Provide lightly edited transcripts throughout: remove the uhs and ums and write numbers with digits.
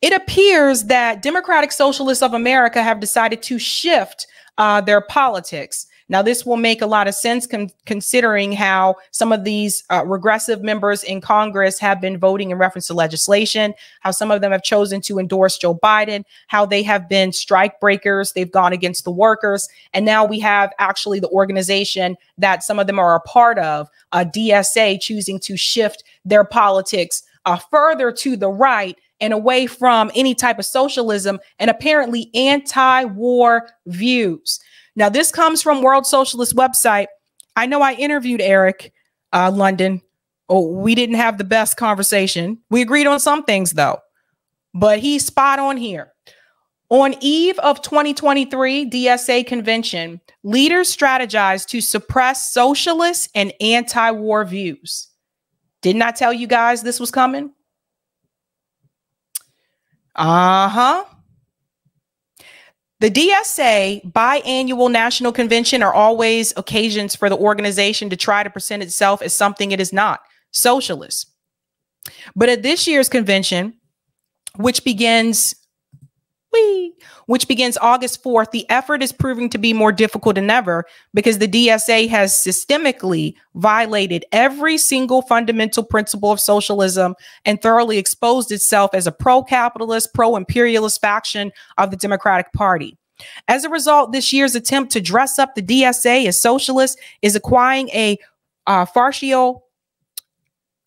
It appears that Democratic Socialists of America have decided to shift their politics. Now, this will make a lot of sense considering how some of these regressive members in Congress have been voting in reference to legislation, how some of them have chosen to endorse Joe Biden, how they have been strike breakers. They've gone against the workers. And now we have actually the organization that some of them are a part of, DSA, choosing to shift their politics further to the right and away from any type of socialism and apparently anti-war views. Now, this comes from World Socialist website. I know I interviewed Eric London. Oh, we didn't have the best conversation. We agreed on some things, though, but he's spot on here. On eve of 2023 DSA convention, leaders strategized to suppress socialist and anti-war views. Didn't I tell you guys this was coming? The DSA biannual national convention are always occasions for the organization to try to present itself as something it is not, socialist. But at this year's convention, which begins August 4th, the effort is proving to be more difficult than ever because the DSA has systemically violated every single fundamental principle of socialism and thoroughly exposed itself as a pro-capitalist, pro-imperialist faction of the Democratic Party. As a result, this year's attempt to dress up the DSA as socialist is acquiring a fascio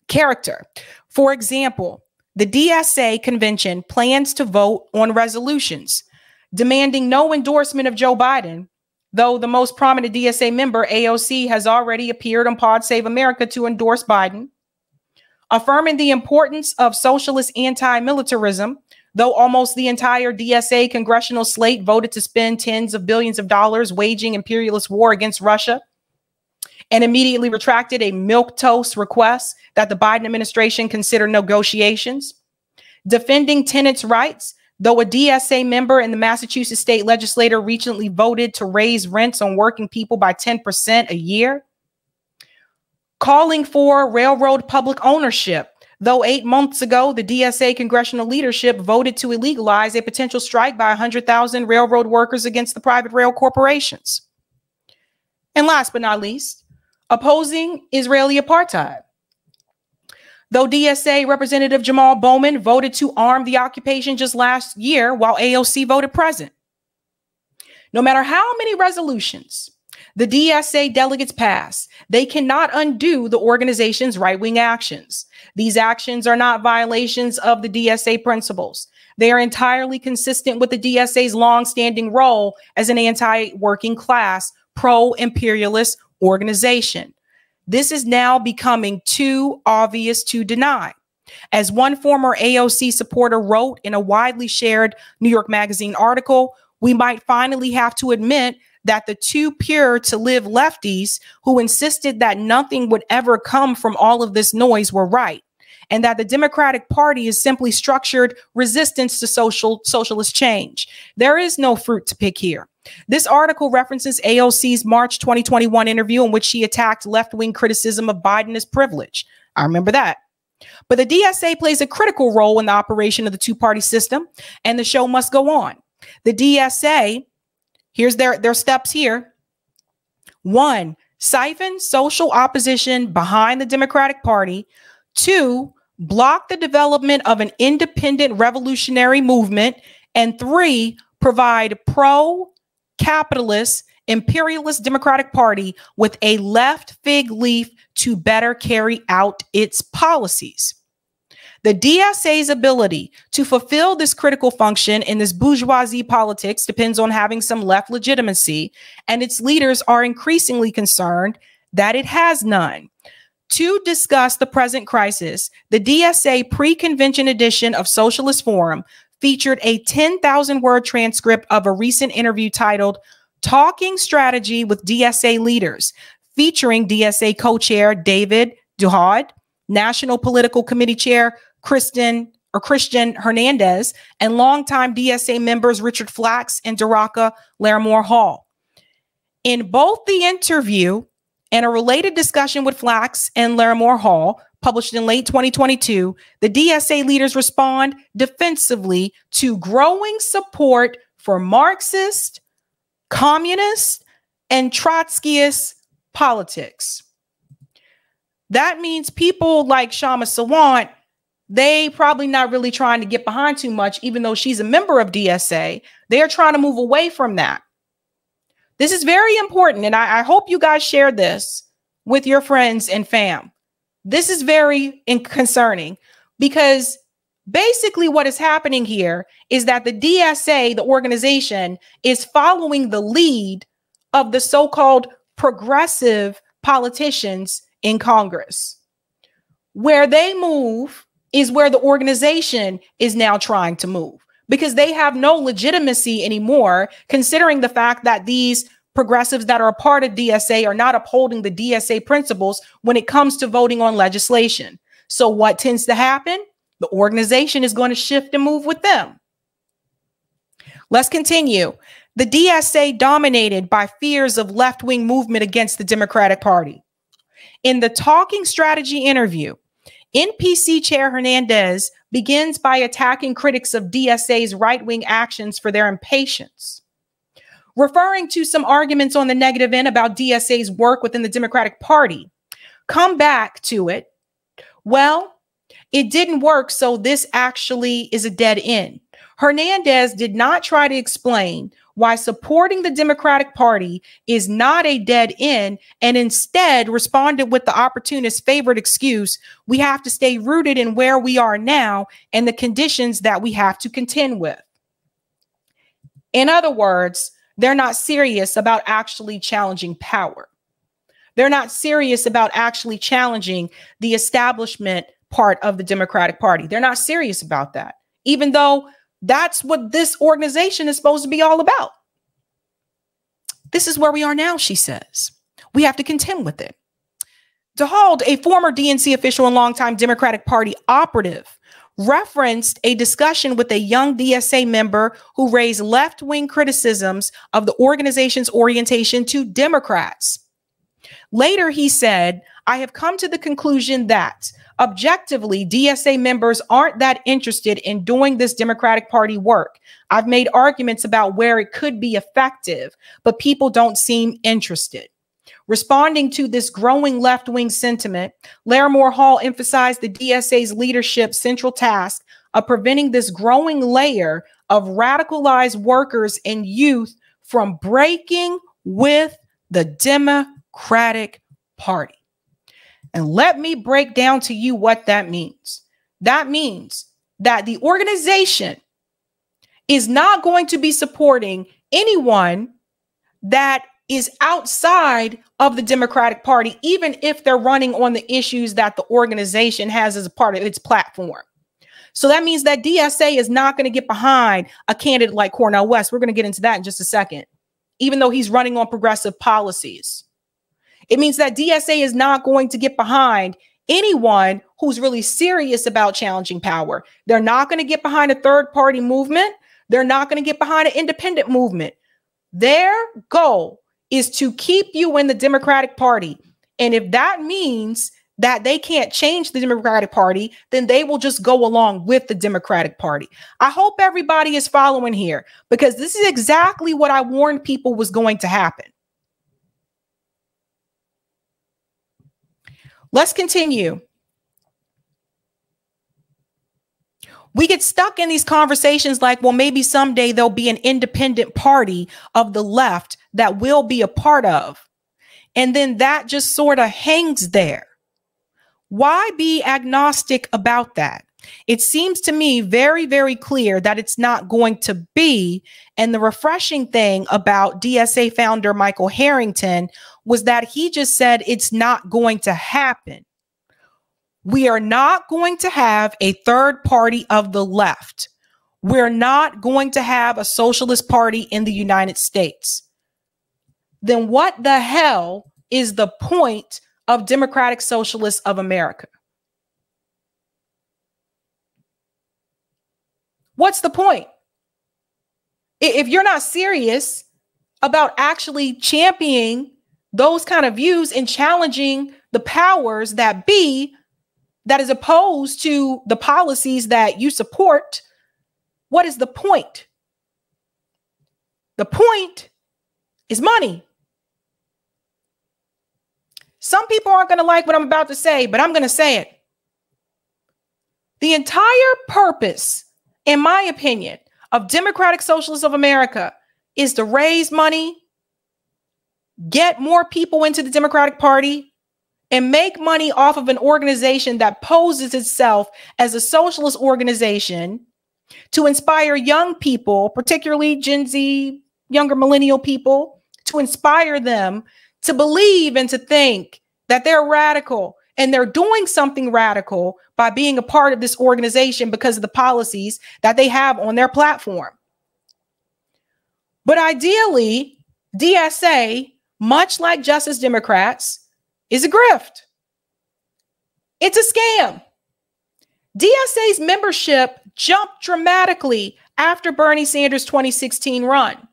character. For example, the DSA convention plans to vote on resolutions demanding no endorsement of Joe Biden, though the most prominent DSA member, AOC, has already appeared on Pod Save America to endorse Biden, affirming the importance of socialist anti-militarism, though almost the entire DSA congressional slate voted to spend tens of billions of dollars waging imperialist war against Russia, and immediately retracted a milquetoast request that the Biden administration consider negotiations. Defending tenants' rights, though a DSA member in the Massachusetts state legislature recently voted to raise rents on working people by 10% a year. Calling for railroad public ownership, though 8 months ago, the DSA congressional leadership voted to illegalize a potential strike by 100,000 railroad workers against the private rail corporations. And last but not least, opposing Israeli apartheid. Though DSA Representative Jamal Bowman voted to arm the occupation just last year while AOC voted present. No matter how many resolutions the DSA delegates pass, they cannot undo the organization's right-wing actions. These actions are not violations of the DSA principles. They are entirely consistent with the DSA's long-standing role as an anti-working class, pro-imperialist organization. This is now becoming too obvious to deny. As one former AOC supporter wrote in a widely shared New York Magazine article, we might finally have to admit that the too pure to live lefties who insisted that nothing would ever come from all of this noise were right, and that the Democratic Party is simply structured resistance to socialist change. There is no fruit to pick here. This article references AOC's March 2021 interview in which she attacked left-wing criticism of Biden as privilege. I remember that. But the DSA plays a critical role in the operation of the two-party system, and the show must go on. The DSA, here's their steps here. 1, siphon social opposition behind the Democratic Party. 2, block the development of an independent revolutionary movement. And 3, provide pro-capitalist, imperialist Democratic Party with a left fig leaf to better carry out its policies. The DSA's ability to fulfill this critical function in this bourgeoisie politics depends on having some left legitimacy, and its leaders are increasingly concerned that it has none. To discuss the present crisis, the DSA pre-convention edition of Socialist Forum featured a 10,000-word transcript of a recent interview titled Talking Strategy with DSA Leaders, featuring DSA co-chair David Duhad, National Political Committee Chair Christian Hernandez, and longtime DSA members Richard Flax and Daraka Larimore Hall. In both the interview and a related discussion with Flax and Larimore Hall, published in late 2022, the DSA leaders respond defensively to growing support for Marxist, communist, and Trotskyist politics. That means people like Shama Sawant, they probably not really trying to get behind too much, even though she's a member of DSA. They are trying to move away from that. This is very important, and I hope you guys share this with your friends and fam. This is very concerning because basically what is happening here is that the DSA, the organization, is following the lead of the so-called progressive politicians in Congress. Where they move is where the organization is now trying to move, because they have no legitimacy anymore, considering the fact that these progressives that are a part of DSA are not upholding the DSA principles when it comes to voting on legislation. So what tends to happen? The organization is going to shift and move with them. Let's continue. The DSA dominated by fears of left-wing movement against the Democratic Party. In the Talking Strategy interview, NPC Chair Hernandez begins by attacking critics of DSA's right-wing actions for their impatience. Referring to some arguments on the negative end about DSA's work within the Democratic Party. Come back to it. Well, it didn't work, so this actually is a dead end. Hernandez did not try to explain why supporting the Democratic Party is not a dead end, and instead responded with the opportunist's favorite excuse: we have to stay rooted in where we are now and the conditions that we have to contend with. In other words, they're not serious about actually challenging power. They're not serious about actually challenging the establishment part of the Democratic Party. They're not serious about that, even though that's what this organization is supposed to be all about. This is where we are now, she says. We have to contend with it. DeHauld, a former DNC official and longtime Democratic Party operative, referenced a discussion with a young DSA member who raised left-wing criticisms of the organization's orientation to Democrats. Later, he said, I have come to the conclusion that objectively, DSA members aren't that interested in doing this Democratic Party work. I've made arguments about where it could be effective, but people don't seem interested. Responding to this growing left-wing sentiment, Larimore Hall emphasized the DSA's leadership's central task of preventing this growing layer of radicalized workers and youth from breaking with the Democratic Party. And let me break down to you what that means. That means that the organization is not going to be supporting anyone that is outside of the Democratic Party, even if they're running on the issues that the organization has as a part of its platform. So that means that DSA is not going to get behind a candidate like Cornel West. We're going to get into that in just a second, even though he's running on progressive policies. It means that DSA is not going to get behind anyone who's really serious about challenging power. They're not going to get behind a third-party movement. They're not going to get behind an independent movement. Their goal is to keep you in the Democratic Party. And if that means that they can't change the Democratic Party, then they will just go along with the Democratic Party. I hope everybody is following here, because this is exactly what I warned people was going to happen. Let's continue. We get stuck in these conversations like, well, maybe someday there'll be an independent party of the left that we'll be a part of. And then that just sort of hangs there. Why be agnostic about that? It seems to me very, very clear that it's not going to be. And the refreshing thing about DSA founder Michael Harrington was that he just said it's not going to happen. We are not going to have a third party of the left. We're not going to have a socialist party in the United States. Then what the hell is the point of Democratic Socialists of America? What's the point? If you're not serious about actually championing those kind of views and challenging the powers that be, that is opposed to the policies that you support, what is the point? The point is money. Some people aren't going to like what I'm about to say, but I'm going to say it. The entire purpose, in my opinion, of Democratic Socialists of America is to raise money, get more people into the Democratic Party, and make money off of an organization that poses itself as a socialist organization to inspire young people, particularly Gen Z, younger millennial people, to inspire them to believe and to think that they're radical and they're doing something radical by being a part of this organization because of the policies that they have on their platform. But ideally, DSA, much like Justice Democrats, is a grift. It's a scam. DSA's membership jumped dramatically after Bernie Sanders' 2016 run.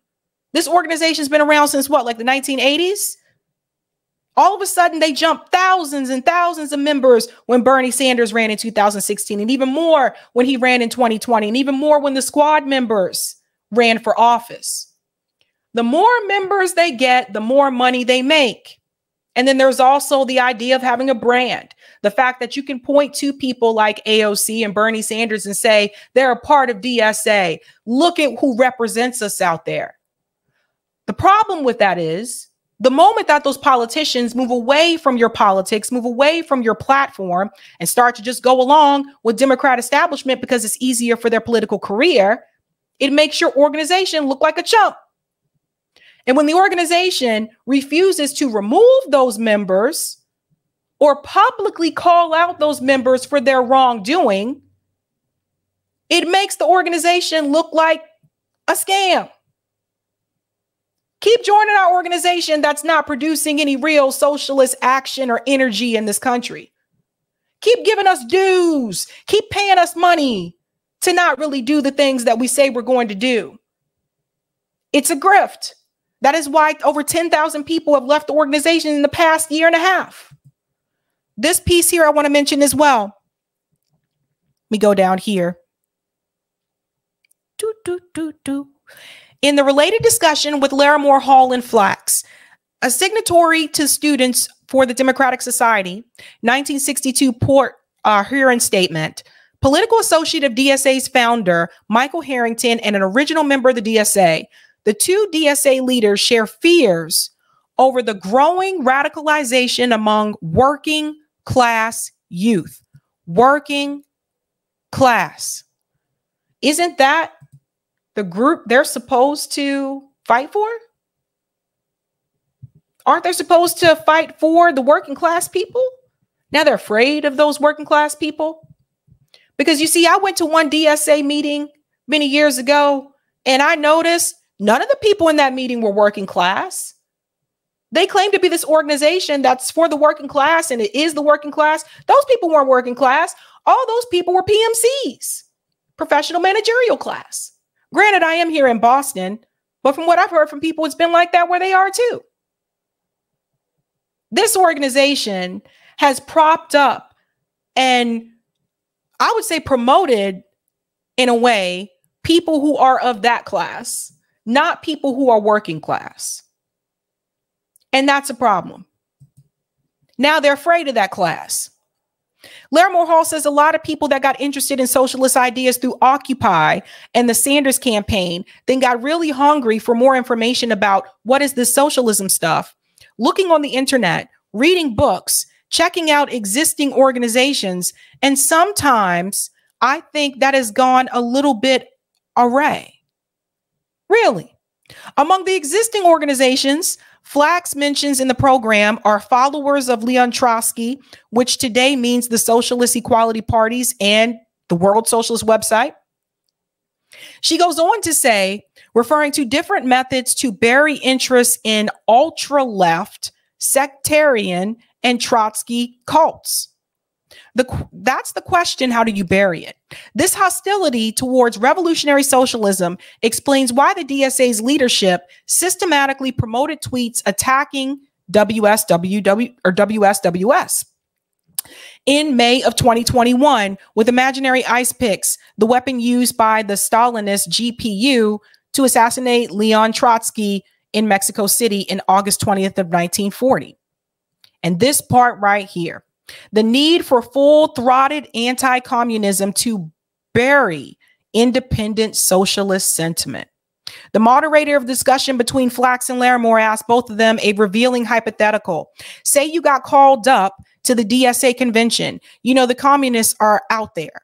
This organization's been around since what, like the 1980s? All of a sudden, they jumped thousands and thousands of members when Bernie Sanders ran in 2016, and even more when he ran in 2020, and even more when the squad members ran for office. The more members they get, the more money they make. And then there's also the idea of having a brand. The fact that you can point to people like AOC and Bernie Sanders and say, they're a part of DSA. Look at who represents us out there. The problem with that is, the moment that those politicians move away from your politics, move away from your platform, and start to just go along with Democrat establishment because it's easier for their political career, it makes your organization look like a chump. And when the organization refuses to remove those members or publicly call out those members for their wrongdoing, it makes the organization look like a scam. Keep joining our organization that's not producing any real socialist action or energy in this country. Keep giving us dues. Keep paying us money to not really do the things that we say we're going to do. It's a grift. That is why over 10,000 people have left the organization in the past year and a half. This piece here I want to mention as well. Let me go down here. In the related discussion with Larimore Hall and Flax, a signatory to Students for the Democratic Society, 1962 Port Huron Statement, political associate of DSA's founder, Michael Harrington, and an original member of the DSA, the two DSA leaders share fears over the growing radicalization among working class youth. Working class. Isn't that the group they're supposed to fight for? Aren't they supposed to fight for the working class people? Now they're afraid of those working class people. Because you see, I went to one DSA meeting many years ago, and I noticed none of the people in that meeting were working class. They claim to be this organization that's for the working class, and it is the working class. Those people weren't working class. All those people were PMCs, professional managerial class. Granted, I am here in Boston, but from what I've heard from people, it's been like that where they are too. This organization has propped up and I would say promoted in a way people who are of that class, not people who are working class. And that's a problem. Now they're afraid of that class. Larimore Hall says a lot of people that got interested in socialist ideas through Occupy and the Sanders campaign then got really hungry for more information about what is this socialism stuff, looking on the internet, reading books, checking out existing organizations. And sometimes I think that has gone a little bit awry. Really. Among the existing organizations, Flax mentions in the program are followers of Leon Trotsky, which today means the Socialist Equality Parties and the World Socialist website. She goes on to say, referring to different methods to bury interest in ultra-left, sectarian, and Trotsky cults. That's the question. How do you bury it? This hostility towards revolutionary socialism explains why the DSA's leadership systematically promoted tweets attacking WSWS. in May of 2021 with imaginary ice picks, the weapon used by the Stalinist GPU to assassinate Leon Trotsky in Mexico City in August 20th of 1940. And this part right here, the need for full-throated anti-communism to bury independent socialist sentiment. The moderator of discussion between Flax and Larimore asked both of them a revealing hypothetical. Say you got called up to the DSA convention. You know, the communists are out there.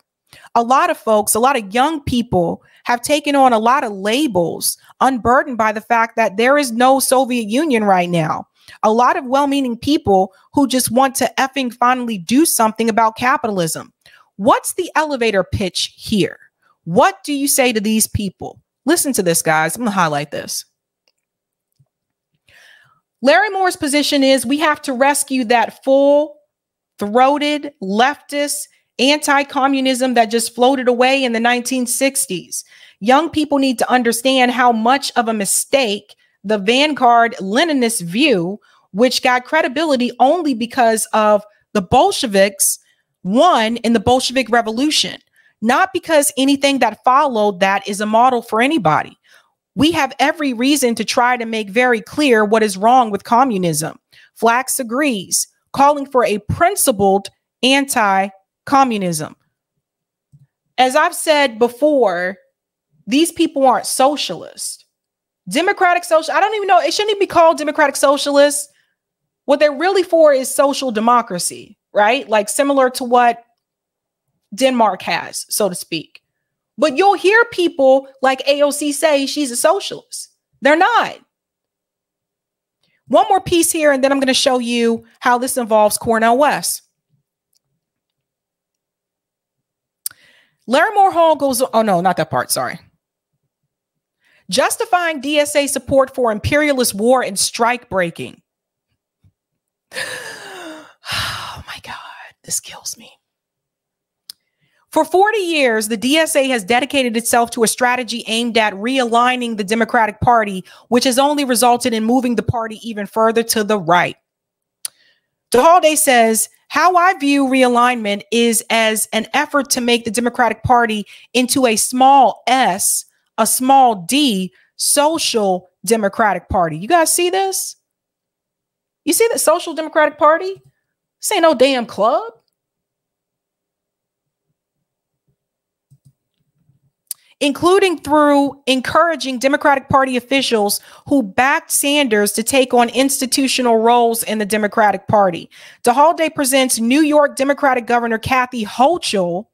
A lot of folks, a lot of young people have taken on a lot of labels, unburdened by the fact that there is no Soviet Union right now. A lot of well-meaning people who just want to effing finally do something about capitalism. What's the elevator pitch here? What do you say to these people? Listen to this, guys. I'm going to highlight this. Larimore's position is we have to rescue that full-throated leftist anti-communism that just floated away in the 1960s. Young people need to understand how much of a mistake the vanguard Leninist view, which got credibility only because of the Bolsheviks won in the Bolshevik Revolution, not because anything that followed that is a model for anybody. We have every reason to try to make very clear what is wrong with communism. Flax agrees, calling for a principled anti-communism. As I've said before, these people aren't socialists. Democratic social, I don't even know, it shouldn't even be called democratic socialists. What they're really for is social democracy, right? Like similar to what Denmark has, so to speak. But you'll hear people like AOC say she's a socialist. They're not. One more piece here, and then I'm going to show you how this involves Cornel West. Larimore Hall goes, oh no, not that part, sorry. Justifying DSA support for imperialist war and strike breaking. Oh my God, this kills me. For 40 years, the DSA has dedicated itself to a strategy aimed at realigning the Democratic Party, which has only resulted in moving the party even further to the right. DeHalday says, how I view realignment is as an effort to make the Democratic Party into a small s, a small d, social Democratic Party. You guys see this? You see the Social Democratic Party? This ain't no damn club. Including through encouraging Democratic Party officials who backed Sanders to take on institutional roles in the Democratic Party. DeHalday presents New York Democratic Governor Kathy Hochul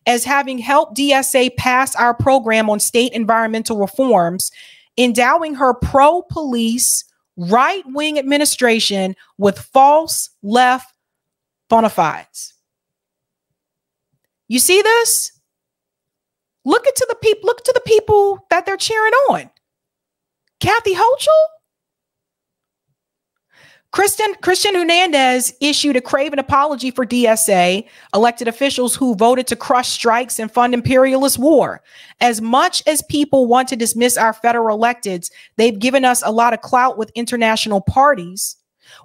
as having helped DSA pass our program on state environmental reforms, endowing her pro-police right-wing administration with false left bona fides. You see this? Look to the people that they're cheering on. Kathy Hochul? Christian Hernandez issued a craven apology for DSA elected officials who voted to crush strikes and fund imperialist war. As much as people want to dismiss our federal electeds, they've given us a lot of clout with international parties.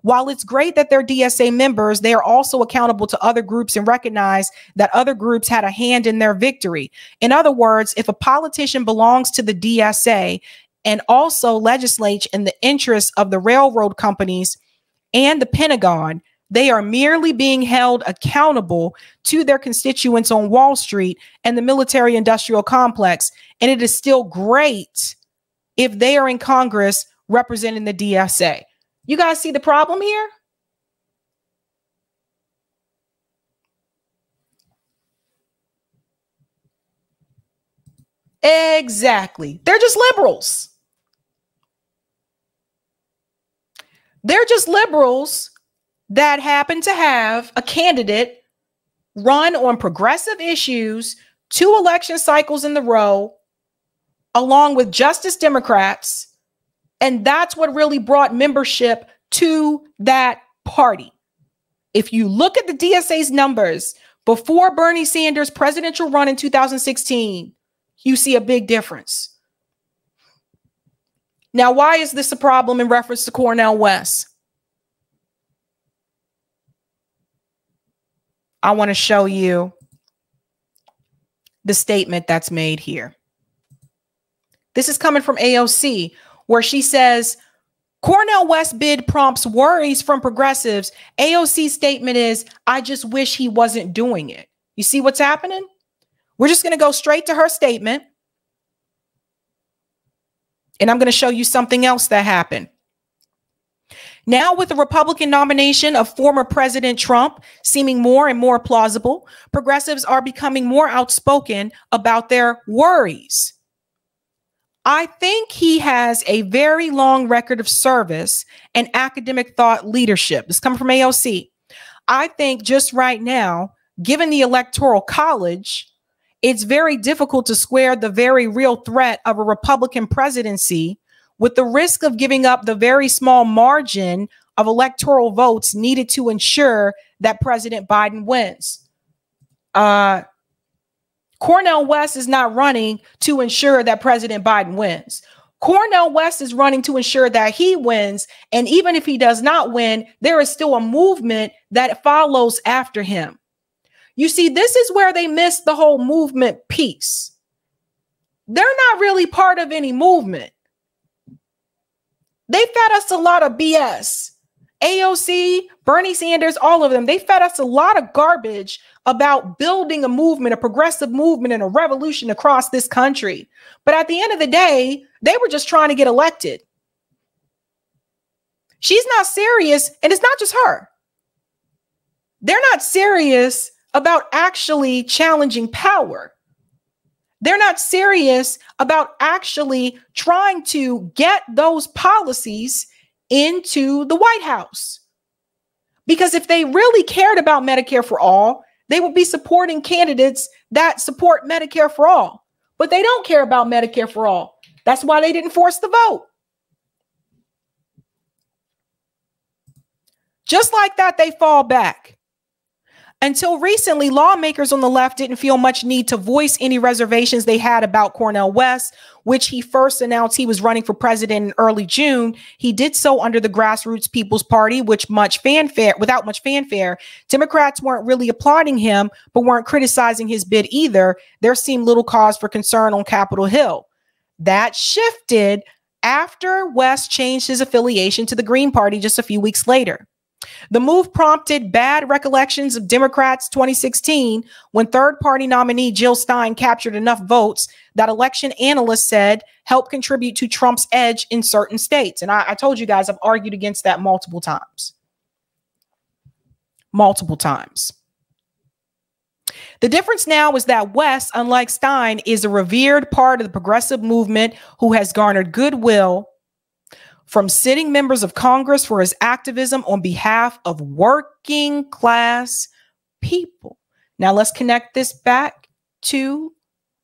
While it's great that they're DSA members, they are also accountable to other groups and recognize that other groups had a hand in their victory. In other words, if a politician belongs to the DSA and also legislates in the interests of the railroad companies and the Pentagon, they are merely being held accountable to their constituents on Wall Street and the military-industrial complex. And it is still great if they are in Congress representing the DSA. You guys see the problem here? Exactly. They're just liberals. They're just liberals that happen to have a candidate run on progressive issues 2 election cycles in the row, along with Justice Democrats. And that's what really brought membership to that party. If you look at the DSA's numbers before Bernie Sanders' presidential run in 2016, you see a big difference. Now, why is this a problem in reference to Cornel West? I want to show you the statement that's made here. This is coming from AOC, where she says, Cornel West bid prompts worries from progressives. AOC's statement is, I just wish he wasn't doing it. You see what's happening? We're just going to go straight to her statement. And I'm going to show you something else that happened. Now, with the Republican nomination of former President Trump seeming more and more plausible, progressives are becoming more outspoken about their worries. I think he has a very long record of service and academic thought leadership. This comes from AOC. I think just right now, given the Electoral College, it's very difficult to square the very real threat of a Republican presidency with the risk of giving up the very small margin of electoral votes needed to ensure that President Biden wins. Cornel West is not running to ensure that President Biden wins. Cornel West is running to ensure that he wins. And even if he does not win, there is still a movement that follows after him. You see, this is where they miss the whole movement piece. They're not really part of any movement. They fed us a lot of BS. AOC, Bernie Sanders, all of them, they fed us a lot of garbage about building a movement, a progressive movement, and a revolution across this country. But at the end of the day, they were just trying to get elected. She's not serious, and it's not just her. They're not serious about actually challenging power. They're not serious about actually trying to get those policies into the White House. Because if they really cared about Medicare for all, they would be supporting candidates that support Medicare for all. But they don't care about Medicare for all. That's why they didn't force the vote. Just like that, they fall back. Until recently, lawmakers on the left didn't feel much need to voice any reservations they had about Cornel West, which he first announced he was running for president in early June. He did so under the Grassroots People's Party, without much fanfare. Democrats weren't really applauding him, but weren't criticizing his bid either. There seemed little cause for concern on Capitol Hill. That shifted after West changed his affiliation to the Green Party just a few weeks later. The move prompted bad recollections of Democrats' 2016 when third-party nominee Jill Stein captured enough votes that election analysts said helped contribute to Trump's edge in certain states. And I told you guys I've argued against that multiple times. Multiple times. The difference now is that West, unlike Stein, is a revered part of the progressive movement who has garnered goodwill from sitting members of Congress for his activism on behalf of working class people. Now let's connect this back to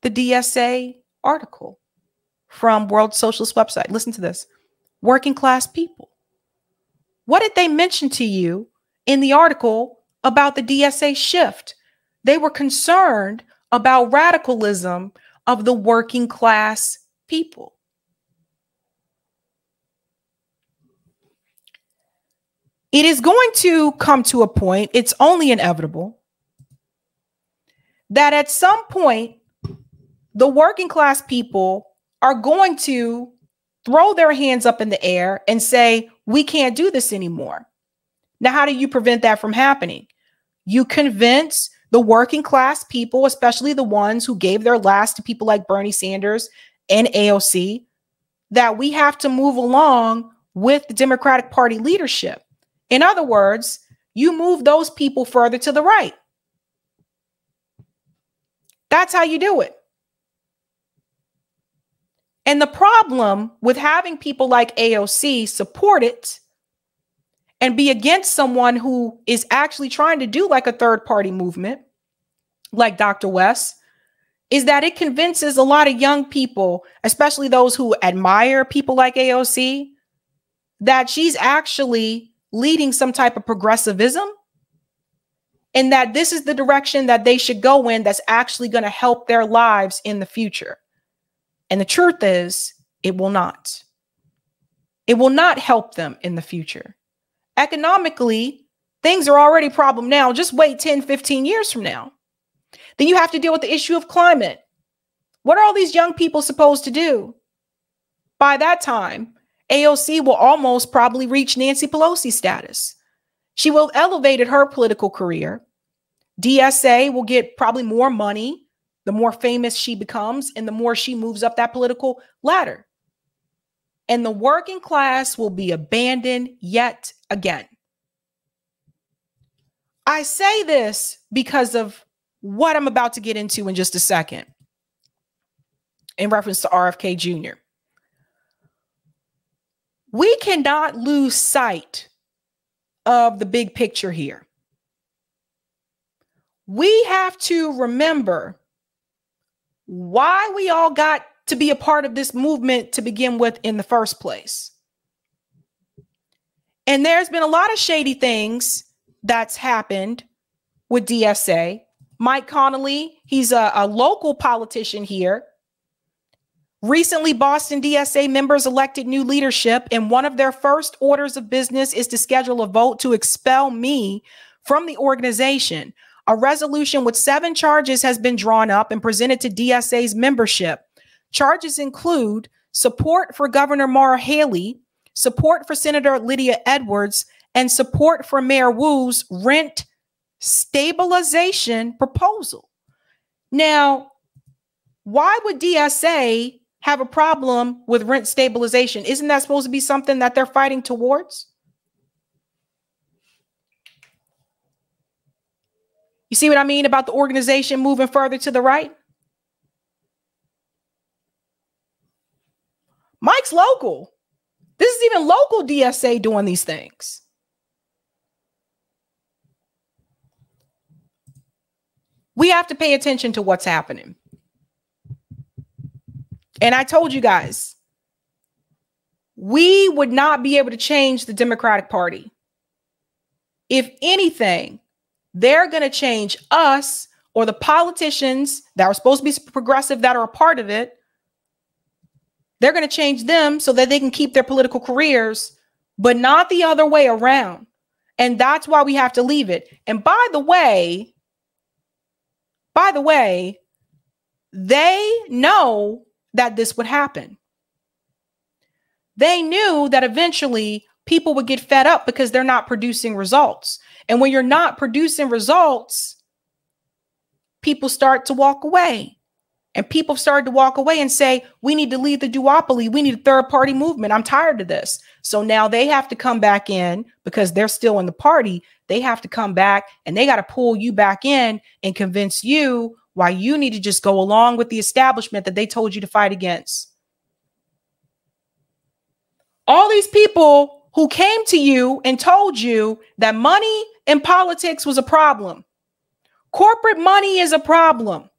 the DSA article from World Socialist website. Listen to this. Working class people. What did they mention to you in the article about the DSA shift? They were concerned about radicalism of the working class people. It is going to come to a point, it's only inevitable, that at some point, the working class people are going to throw their hands up in the air and say, we can't do this anymore. Now, how do you prevent that from happening? You convince the working class people, especially the ones who gave their last to people like Bernie Sanders and AOC, that we have to move along with the Democratic Party leadership. In other words, you move those people further to the right. That's how you do it. And the problem with having people like AOC support it and be against someone who is actually trying to do like a third party movement, like Dr. West, is that it convinces a lot of young people, especially those who admire people like AOC, that she's actually leading some type of progressivism and that this is the direction that they should go in that's actually going to help their lives in the future. And the truth is, it will not. It will not help them in the future. Economically, Things are already a problem now. Just wait 10, 15 years from now. Then you have to deal with the issue of climate. What are all these young people supposed to do? By that time, AOC will almost probably reach Nancy Pelosi status. She will have elevated her political career. DSA will get probably more money the more famous she becomes and the more she moves up that political ladder. And the working class will be abandoned yet again. I say this because of what I'm about to get into in just a second in reference to RFK Jr. We cannot lose sight of the big picture here. We have to remember why we all got to be a part of this movement to begin with in the first place. And there's been a lot of shady things that's happened with DSA. Mike Connolly, he's a local politician here. Recently, Boston DSA members elected new leadership, and one of their first orders of business is to schedule a vote to expel me from the organization. A resolution with 7 charges has been drawn up and presented to DSA's membership. Charges include support for Governor Maura Haley, support for Senator Lydia Edwards, and support for Mayor Wu's rent stabilization proposal. Now, why would DSA have a problem with rent stabilization? Isn't that supposed to be something that they're fighting towards? You see what I mean about the organization moving further to the right? Mike's local. This is even local DSA doing these things. We have to pay attention to what's happening. And I told you guys, we would not be able to change the Democratic Party. If anything, they're going to change us or the politicians that are supposed to be progressive that are a part of it. They're going to change them so that they can keep their political careers, but not the other way around. And that's why we have to leave it. And by the way, they know that this would happen. They knew that eventually people would get fed up because they're not producing results. And when you're not producing results, people start to walk away. And people started to walk away and say, we need to leave the duopoly. We need a third party movement. I'm tired of this. So now they have to come back in because they're still in the party. They have to come back and they got to pull you back in and convince you why you need to just go along with the establishment that they told you to fight against. All these people who came to you and told you that money in politics was a problem. Corporate money is a problem.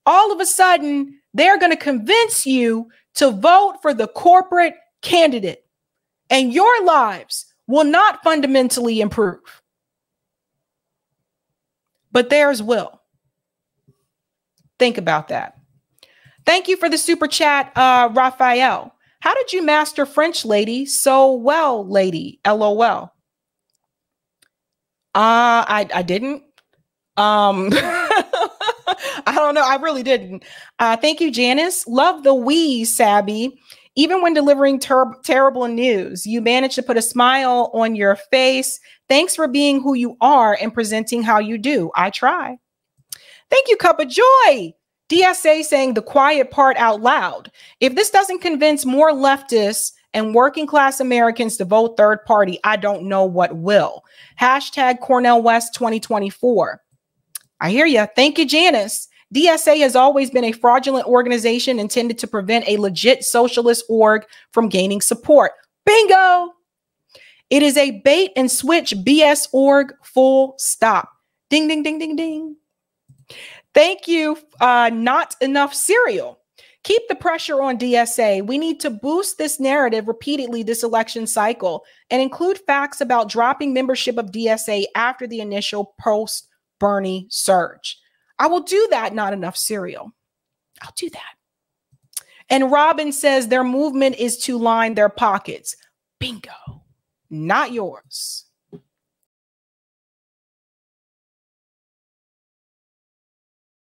All of a sudden, they're going to convince you to vote for the corporate candidate, and your lives will not fundamentally improve, but theirs will. Think about that. Thank you for the super chat, Raphael. How did you master French, lady? So well, lady. LOL. I didn't. I don't know. I really didn't. Thank you, Janice. Love the wee, Sabby. Even when delivering terrible news, you manage to put a smile on your face. Thanks for being who you are and presenting how you do. I try. Thank you, Cup of Joy. DSA saying the quiet part out loud. If this doesn't convince more leftists and working class Americans to vote third party, I don't know what will. Hashtag Cornell West 2024. I hear you. Thank you, Janice. DSA has always been a fraudulent organization intended to prevent a legit socialist org from gaining support. Bingo! It is a bait and switch BS org, full stop. Ding, ding, ding, ding, ding. Thank you, Not Enough Cereal. Keep the pressure on DSA. We need to boost this narrative repeatedly this election cycle and include facts about dropping membership of DSA after the initial post-Bernie surge. I will do that, Not Enough Cereal. I'll do that. And Robin says their movement is to line their pockets. Bingo. Not yours.